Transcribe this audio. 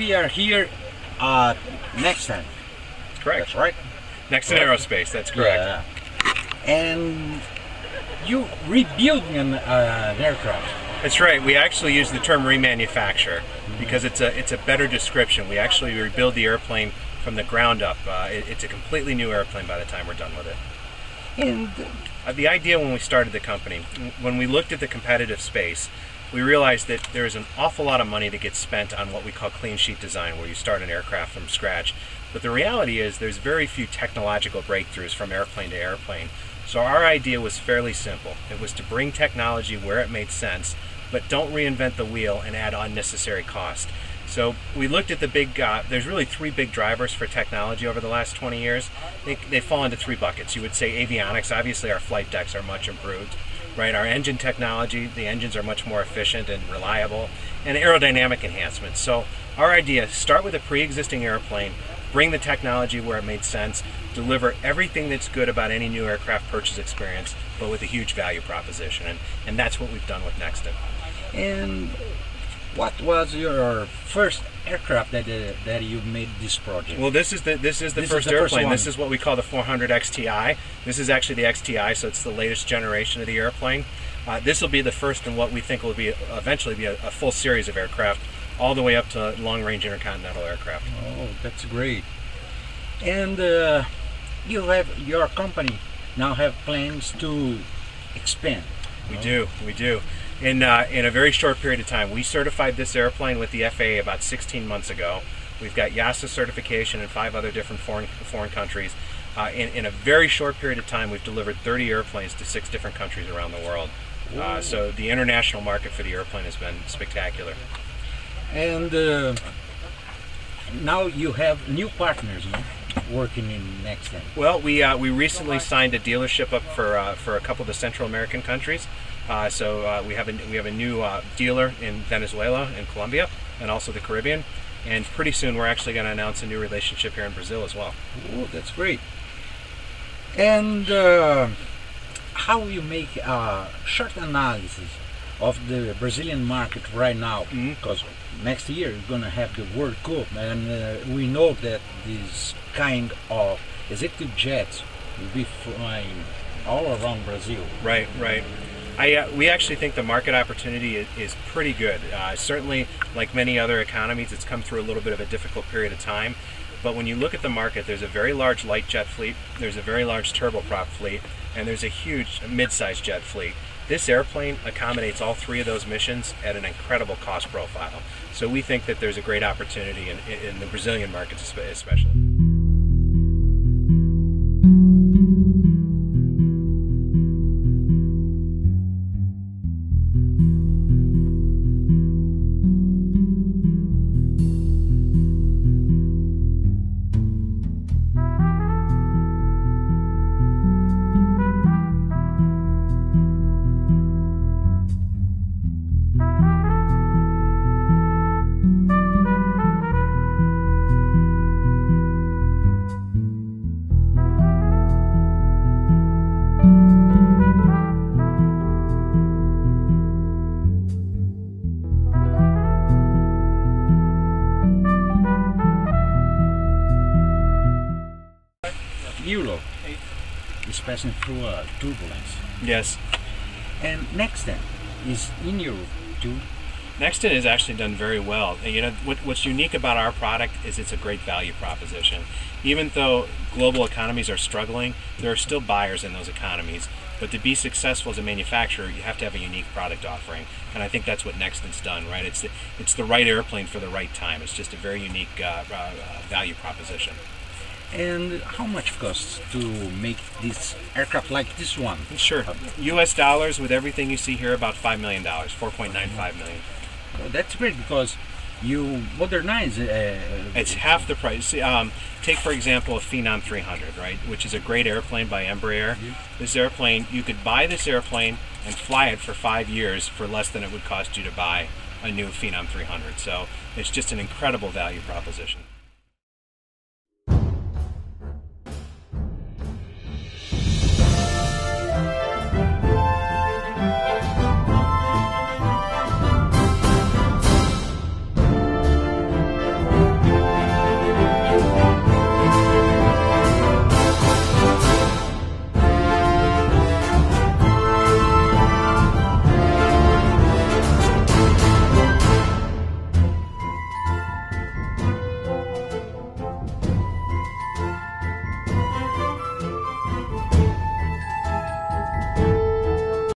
we are here at Nextant. Correct. That's right. Nextant Aerospace, that's correct. Yeah. And you rebuilding an aircraft. That's right. We actually use the term remanufacture because it's a better description. We actually rebuild the airplane from the ground up. It's a completely new airplane by the time we're done with it. And The idea when we started the company, when we looked at the competitive space, we realized that there is an awful lot of money that gets spent on what we call clean sheet design, where you start an aircraft from scratch. But the reality is there's very few technological breakthroughs from airplane to airplane. So our idea was fairly simple. It was to bring technology where it made sense, but don't reinvent the wheel and add unnecessary cost. So we looked at the big, there's really three big drivers for technology over the last 20 years. They fall into three buckets. You would say avionics. Obviously our flight decks are much improved, right? Our engine technology, the engines are much more efficient and reliable, and aerodynamic enhancements. So our idea, start with a pre-existing airplane, bring the technology where it made sense, deliver everything that's good about any new aircraft purchase experience, but with a huge value proposition. And that's what we've done with Nextant. and what was your first aircraft that you made this project? Well, this is the first airplane. This is what we call the 400 XTI. This is actually the XTI, so it's the latest generation of the airplane. This will be the first in what we think will be eventually be a full series of aircraft, all the way up to long-range intercontinental aircraft. Oh, that's great. And you have your company now have plans to expand. We do. In a very short period of time. We certified this airplane with the FAA about 16 months ago. We've got EASA certification in 5 other different foreign countries. In a very short period of time, we've delivered 30 airplanes to 6 different countries around the world. So the international market for the airplane has been spectacular. And now you have new partners, no? Working in Nextant. Well, we recently signed a dealership up for a couple of the Central American countries. So we have a new dealer in Venezuela and Colombia, and also the Caribbean. And pretty soon we're actually going to announce a new relationship here in Brazil as well. Oh, that's great. And how you make a short analysis of the Brazilian market right now? Because next year you're going to have the World Cup, and we know that this kind of executive jets will be flying all around Brazil. Right. We actually think the market opportunity is pretty good. Certainly, like many other economies, it's come through a little bit of a difficult period of time. But when you look at the market, there's a very large light jet fleet, there's a very large turboprop fleet, and there's a huge mid-sized jet fleet. This airplane accommodates all 3 of those missions at an incredible cost profile. So we think that there's a great opportunity in the Brazilian markets especially. Europe is passing through a turbulence. Yes. And Nextant is in Europe too. Nextant has actually done very well. You know, what's unique about our product is it's a great value proposition. Even though global economies are struggling, there are still buyers in those economies. But to be successful as a manufacturer, you have to have a unique product offering. And I think that's what Nextant's done, right? It's the right airplane for the right time. It's just a very unique value proposition. And how much costs to make this aircraft like this one? Sure. US dollars with everything you see here, about $5 million, $4.95 million. Well, that's great because you modernize it's half the price. Take for example a Phenom 300, right, which is a great airplane by Embraer. This airplane, you could buy this airplane and fly it for 5 years for less than it would cost you to buy a new Phenom 300. So it's just an incredible value proposition.